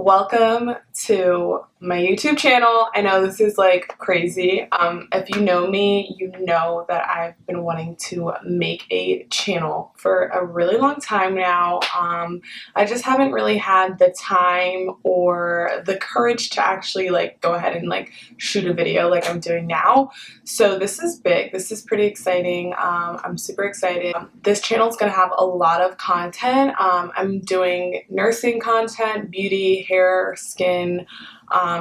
Welcome to my YouTube channel. I know this is like crazy. If you know me, you know that I've been wanting to make a channel for a really long time now. I just haven't really had the time or the courage to actually like go ahead and like shoot a video like I'm doing now. So this is big. This is pretty exciting. I'm super excited. This channel is going to have a lot of content. I'm doing nursing content, beauty, hair, skin,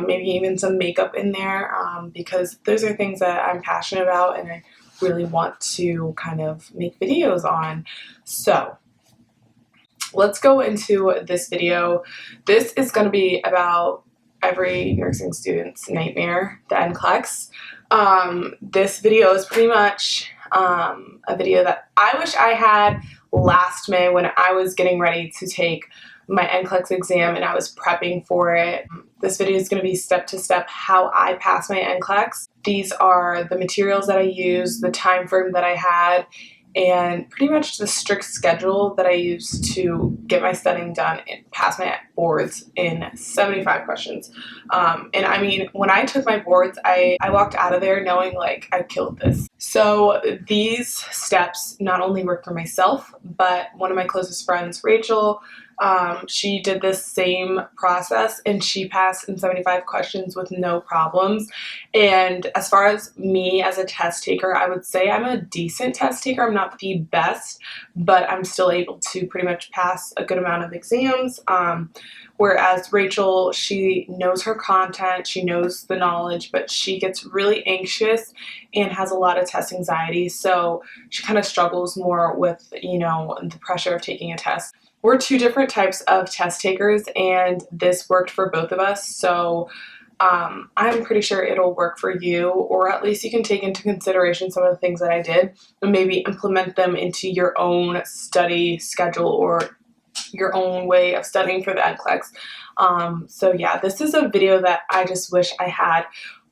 maybe even some makeup in there, because those are things that I'm passionate about and I really want to kind of make videos on. So let's go into this video. This is going to be about every nursing student's nightmare, the NCLEX. This video is pretty much a video that I wish I had last May when I was getting ready to take my NCLEX exam and I was prepping for it. This video is going to be step to step how I passed my NCLEX. These are the materials that I used, the time frame that I had, and pretty much the strict schedule that I used to get my studying done and pass my boards in 75 questions. And I mean, when I took my boards, I walked out of there knowing like I killed this. So these steps not only work for myself, but one of my closest friends, Rachel, she did this same process and she passed in 75 questions with no problems. And as far as me as a test taker, I would say I'm a decent test taker. I'm not the best, but I'm still able to pretty much pass a good amount of exams. Whereas Rachel, she knows her content, she knows the knowledge, but she gets really anxious and has a lot of test anxiety. So she kind of struggles more with, you know, the pressure of taking a test. We're two different types of test takers and this worked for both of us. So I'm pretty sure it'll work for you, or at least you can take into consideration some of the things that I did and maybe implement them into your own study schedule or your own way of studying for the NCLEX. So yeah, this is a video that I just wish I had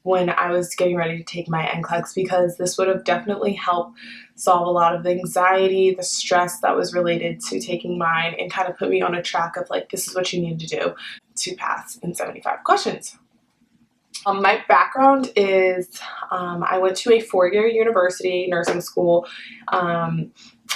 when I was getting ready to take my NCLEX, because this would have definitely helped solve a lot of the anxiety, the stress that was related to taking mine, and kind of put me on a track of like, this is what you need to do to pass in 75 questions. My background is I went to a four-year university nursing school and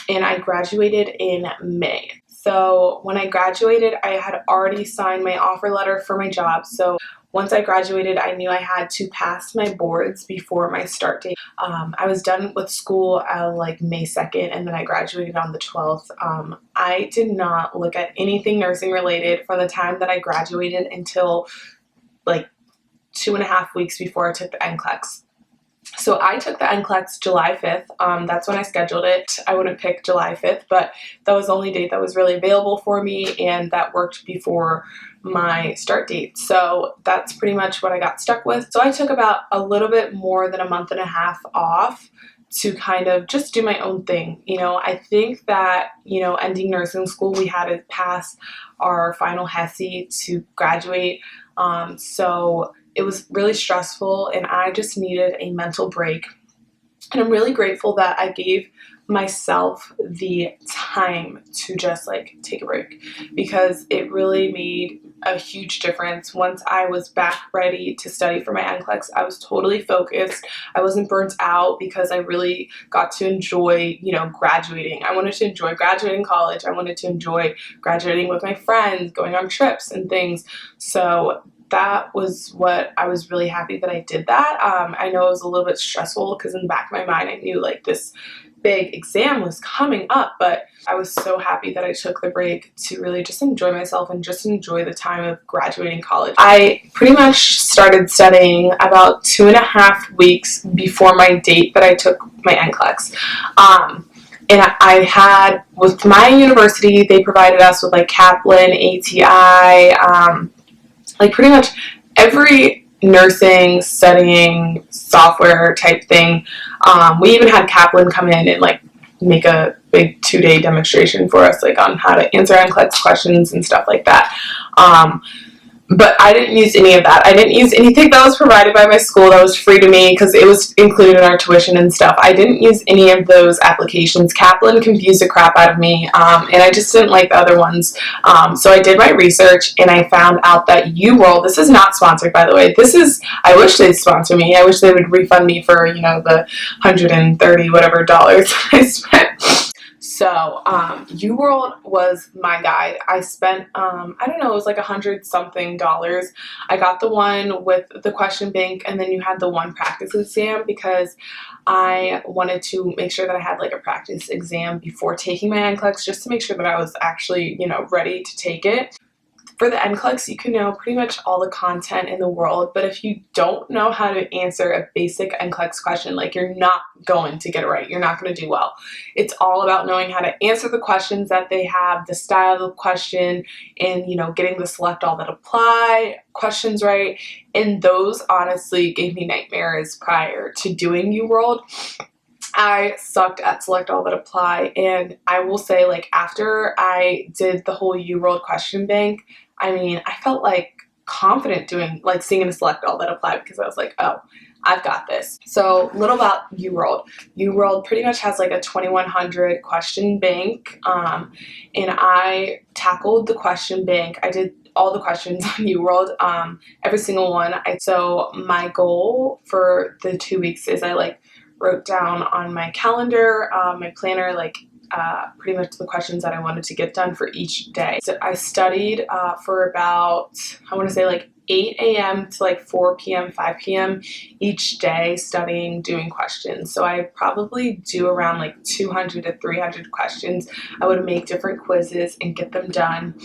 I graduated in May. So when I graduated, I had already signed my offer letter for my job. So once I graduated, I knew I had to pass my boards before my start date. I was done with school like May 2nd, and then I graduated on the 12th. I did not look at anything nursing related from the time that I graduated until like 2.5 weeks before I took the NCLEX. So I took the NCLEX July 5th. That's when I scheduled it. I wouldn't pick July 5th, but that was the only date that was really available for me, and that worked before my start date. So that's pretty much what I got stuck with. So I took about a little bit more than a month and a half off to kind of just do my own thing. You know, I think that, you know, ending nursing school, we had to pass our final HESI to graduate. So it was really stressful and I just needed a mental break. And I'm really grateful that I gave myself the time to just like take a break, because it really made a huge difference. Once I was back ready to study for my NCLEX, I was totally focused. I wasn't burnt out because I really got to enjoy, you know, graduating. I wanted to enjoy graduating college. I wanted to enjoy graduating with my friends, going on trips and things. So that was what I was really happy that I did that. I know it was a little bit stressful because in the back of my mind I knew like this big exam was coming up, but I was so happy that I took the break to really just enjoy myself and just enjoy the time of graduating college. I pretty much started studying about 2.5 weeks before my date that I took my NCLEX. And I had, with my university, they provided us with like Kaplan, ATI, like pretty much every nursing studying software type thing. We even had Kaplan come in and like make a big 2-day demonstration for us, like on how to answer NCLEX questions and stuff like that. But I didn't use any of that. I didn't use anything that was provided by my school that was free to me because it was included in our tuition and stuff. I didn't use any of those applications. Kaplan confused the crap out of me, and I just didn't like the other ones. So I did my research, and I found out that Uworld, this is not sponsored, by the way. I wish they'd sponsor me. I wish they would refund me for, the $130 whatever I spent. So, Uworld was my guide. I spent, I don't know, it was like $100-something. I got the one with the question bank, and then you had the one practice exam because I wanted to make sure that I had like a practice exam before taking my NCLEX, just to make sure that I was actually, ready to take it. For the NCLEX, you can know pretty much all the content in the world, but if you don't know how to answer a basic NCLEX question, like, you're not going to get it right. You're not going to do well. It's all about knowing how to answer the questions that they have, the style of the question, and, getting the select all that apply questions right. And those honestly gave me nightmares prior to doing Uworld. I sucked at select all that apply, and I will say, like, after I did the whole Uworld question bank, I felt like confident doing, like, seeing the select all that apply because I was like, oh, I've got this. So, little about Uworld. Uworld pretty much has like a 2100 question bank, and I tackled the question bank. I did all the questions on Uworld, every single one. So my goal for the 2 weeks is I wrote down on my calendar, my planner, pretty much the questions that I wanted to get done for each day. So I studied for about, I want to say 8 a.m. to 4 p.m., 5 p.m. each day, studying, doing questions. So I probably do around 200 to 300 questions. I would make different quizzes and get them done.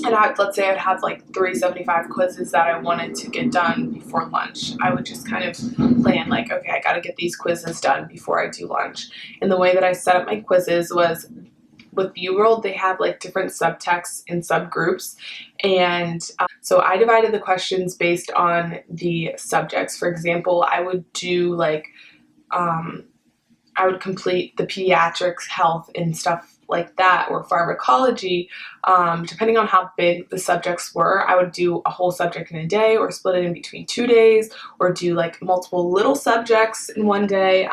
And let's say I'd have 375 quizzes that I wanted to get done before lunch. I would just kind of plan okay, I got to get these quizzes done before I do lunch. And the way that I set up my quizzes was, with Uworld, they have different subtexts and subgroups, and so I divided the questions based on the subjects. For example, I would do I would complete the pediatrics, health, and stuff like that, or pharmacology. Depending on how big the subjects were, I would do a whole subject in a day, or split it in between 2 days, or do multiple little subjects in one day,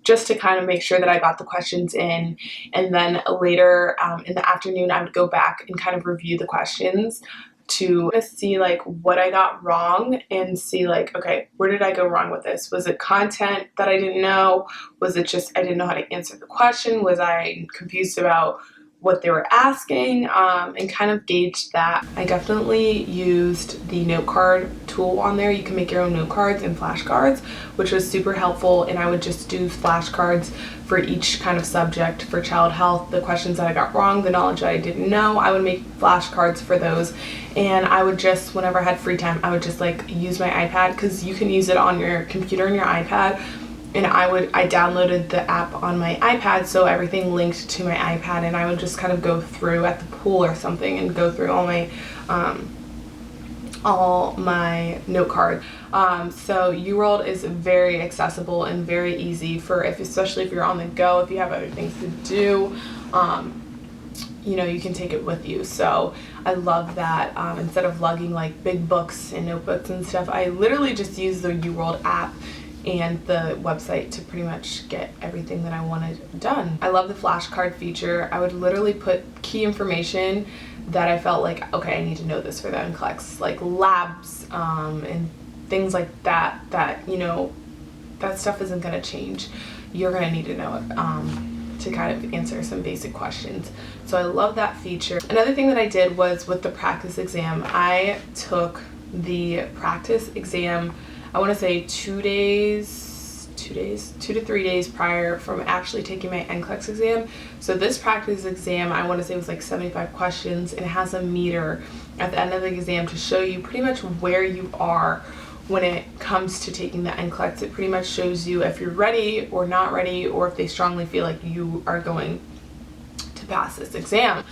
just to kind of make sure that I got the questions in. And then later in the afternoon, I would go back and kind of review the questions to see what I got wrong, and see okay, where did I go wrong with this? Was it content that I didn't know? Was it just I didn't know how to answer the question? Was I confused about what they were asking, and kind of gauge that. I definitely used the note card tool on there. You can make your own note cards and flashcards, which was super helpful, and I would just do flashcards for each kind of subject. For child health, the questions that I got wrong, the knowledge that I didn't know, I would make flashcards for those. And I would just, whenever I had free time, I would just use my iPad, because you can use it on your computer and your iPad. And I downloaded the app on my iPad, so everything linked to my iPad, and I would just kind of go through at the pool or something and go through all my note cards. So Uworld is very accessible and very easy especially if you're on the go, if you have other things to do. You can take it with you. So I love that. Instead of lugging big books and notebooks and stuff, I literally just use the Uworld app and the website to pretty much get everything that I wanted done. I love the flashcard feature. I would literally put key information that I felt okay, I need to know this for the NCLEX, labs, and things like that, that stuff isn't going to change. You're going to need to know it to kind of answer some basic questions. So I love that feature. Another thing that I did was with the practice exam. I took the practice exam, I want to say 2 to 3 days prior from actually taking my NCLEX exam. So this practice exam, I want to say, was 75 questions, and it has a meter at the end of the exam to show you pretty much where you are when it comes to taking the NCLEX. It pretty much shows you if you're ready or not ready, or if they strongly feel like you are going to pass this exam.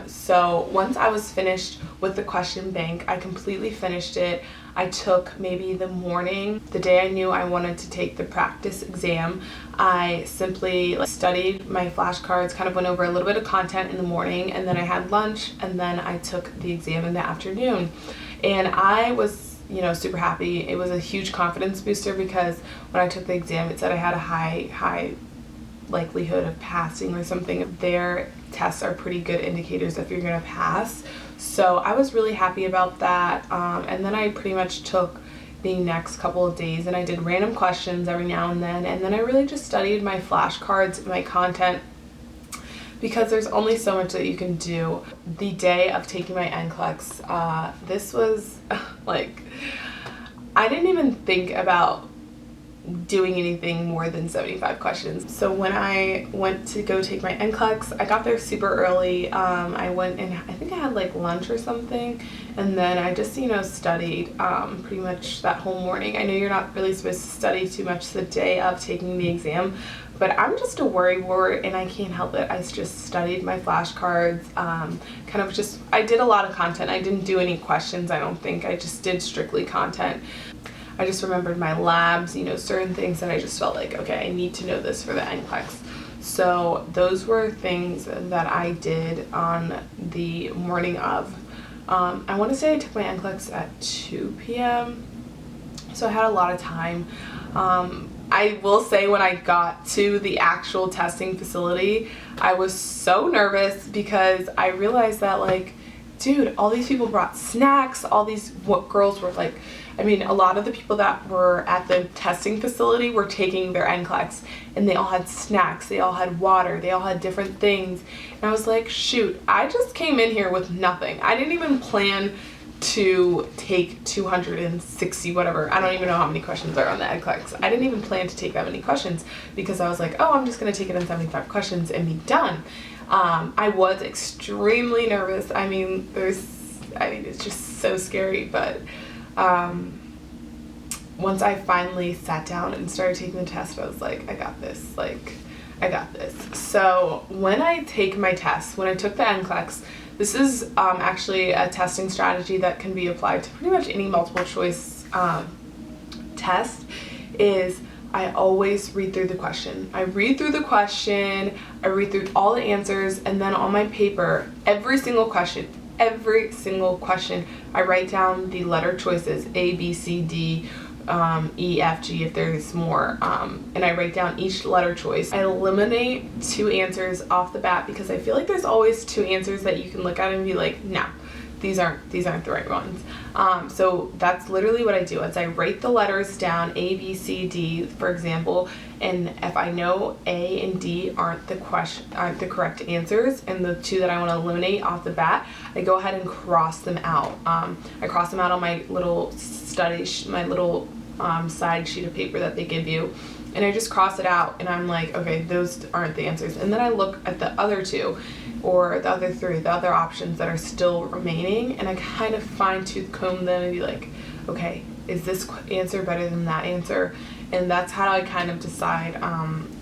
So once I was finished with the question bank, I completely finished it. I took maybe the morning, the day I knew I wanted to take the practice exam, I simply studied my flashcards, kind of went over a little bit of content in the morning, and then I had lunch, and then I took the exam in the afternoon. And I was, super happy. It was a huge confidence booster because when I took the exam, it said I had a high likelihood of passing or something. Their tests are pretty good indicators if you're going to pass. So I was really happy about that. And then I pretty much took the next couple of days and I did random questions every now and then I really just studied my flashcards, my content, because there's only so much that you can do. The day of taking my NCLEX, this was I didn't even think about doing anything more than 75 questions. So when I went to go take my NCLEX, I got there super early. I went and I think I had lunch or something, and then I just studied pretty much that whole morning. I know you're not really supposed to study too much the day of taking the exam, but I'm just a worrywart and I can't help it. I just studied my flashcards, I did a lot of content. I didn't do any questions, I don't think. I just did strictly content. I just remembered my labs, certain things that I just felt like, okay, I need to know this for the NCLEX. So those were things that I did on the morning of. I want to say I took my NCLEX at 2 p.m. So I had a lot of time. I will say when I got to the actual testing facility, I was so nervous because I realized that dude, all these people brought snacks, all these girls were a lot of the people that were at the testing facility were taking their NCLEX, and they all had snacks, they all had water, they all had different things. And I was like, shoot, I just came in here with nothing. I didn't even plan to take 260 whatever. I don't even know how many questions are on the NCLEX. I didn't even plan to take that many questions because I was like, oh, I'm just going to take it in 75 questions and be done. I was extremely nervous. It's just so scary, but once I finally sat down and started taking the test, I was like, I got this. I got this. So when I take my test, when I took the NCLEX, this is actually a testing strategy that can be applied to pretty much any multiple choice test, is I always read through the question. I read through the question, I read through all the answers, and then on my paper, every single question, I write down the letter choices, A, B, C, D, E, F, G if there's more, and I write down each letter choice. I eliminate 2 answers off the bat because I feel like there's always 2 answers that you can look at and be like, no, these aren't the right ones. So that's literally what I do. Is I write the letters down, A, B, C, D, for example, and if I know A and D aren't the correct answers, and the 2 that I want to eliminate off the bat, I go ahead and cross them out. I cross them out on my little my little side sheet of paper that they give you, and I just cross it out, and I'm like, okay, those aren't the answers. And then I look at the other 2 or the other 3, the other options that are still remaining, and I kind of fine-tooth comb them and be like, okay, is this answer better than that answer? And that's how I kind of decide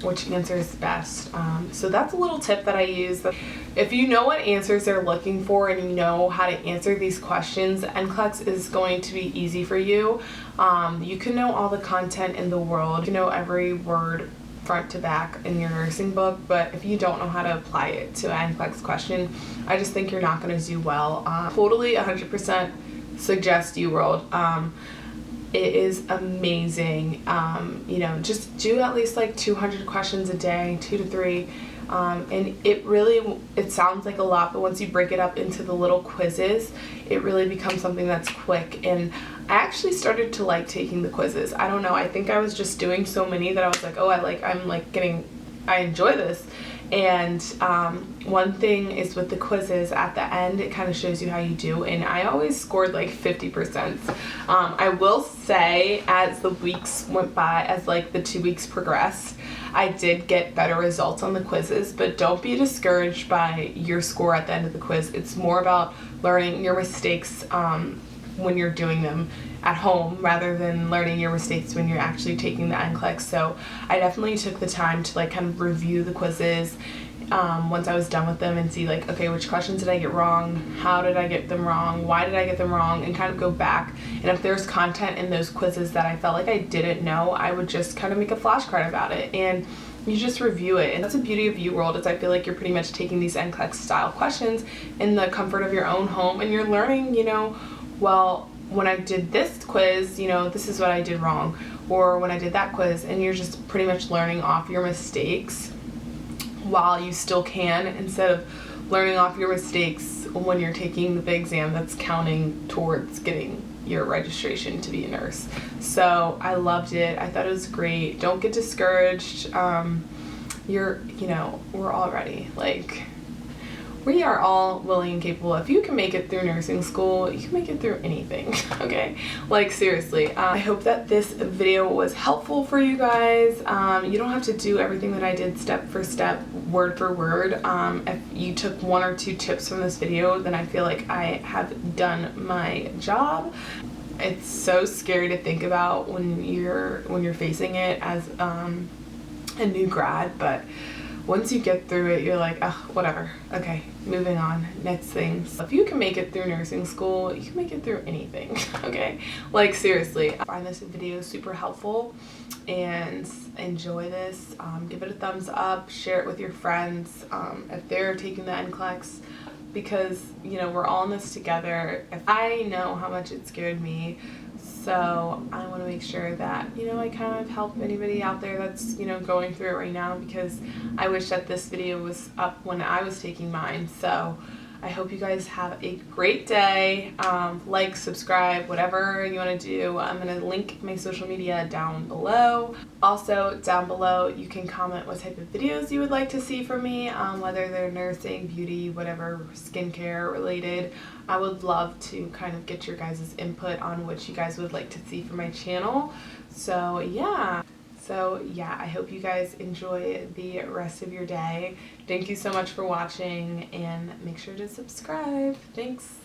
which answer is best. So that's a little tip that I use. If you know what answers they're looking for and you know how to answer these questions, NCLEX is going to be easy for you. You can know all the content in the world. You know every word front to back in your nursing book, but if you don't know how to apply it to an NCLEX question, I just think you're not going to do well. Totally 100% suggest Uworld. It is amazing. Just do at least 200 questions a day, 2 to 3. And it sounds like a lot, but once you break it up into the little quizzes, it really becomes something that's quick. And I actually started to like taking the quizzes. I don't know, I think I was just doing so many that I was like, oh, I enjoy this. And one thing is with the quizzes at the end, it kind of shows you how you do, and I always scored 50%. I will say as the weeks went by, as the 2 weeks progressed, I did get better results on the quizzes, but don't be discouraged by your score at the end of the quiz. It's more about learning your mistakes when you're doing them. at home rather than learning your mistakes when you're actually taking the NCLEX. So I definitely took the time to like kind of review the quizzes once I was done with them and see like, okay, which questions did I get wrong? How did I get them wrong? Why did I get them wrong? And kind of go back. And if there's content in those quizzes that I felt like I didn't know, I would just kind of make a flashcard about it. And you just review it. And that's the beauty of Uworld, is I feel like you're pretty much taking these NCLEX style questions in the comfort of your own home, and you're learning, you know, well, when I did this quiz, you know, this is what I did wrong. Or when I did that quiz, and you're just pretty much learning off your mistakes while you still can, instead of learning off your mistakes when you're taking the big exam that's counting towards getting your registration to be a nurse. So I loved it. I thought it was great. Don't get discouraged. You know, we're all ready. Like, we are all willing and capable. If you can make it through nursing school, you can make it through anything, okay? Like, seriously. I hope that this video was helpful for you guys. You don't have to do everything that I did step for step, word for word. If you took 1 or 2 tips from this video, then I feel like I have done my job. It's so scary to think about when you're facing it as a new grad, but once you get through it, you're like, oh, whatever. Okay, moving on. Next thing. So if you can make it through nursing school, you can make it through anything, okay? Like, seriously. I find this video super helpful and enjoy this. Give it a thumbs up. Share it with your friends if they're taking the NCLEX, because, you know, we're all in this together. If I know how much it scared me, so I want to make sure that, you know, I kind of help anybody out there that's, you know, going through it right now, because I wish that this video was up when I was taking mine. So I hope you guys have a great day. Like, subscribe, whatever you want to do. I'm going to link my social media down below. Also, down below, you can comment what type of videos you would like to see from me, whether they're nursing, beauty, whatever, skincare related. I would love to kind of get your guys' input on what you guys would like to see from my channel. So yeah, I hope you guys enjoy the rest of your day. Thank you so much for watching, and make sure to subscribe. Thanks.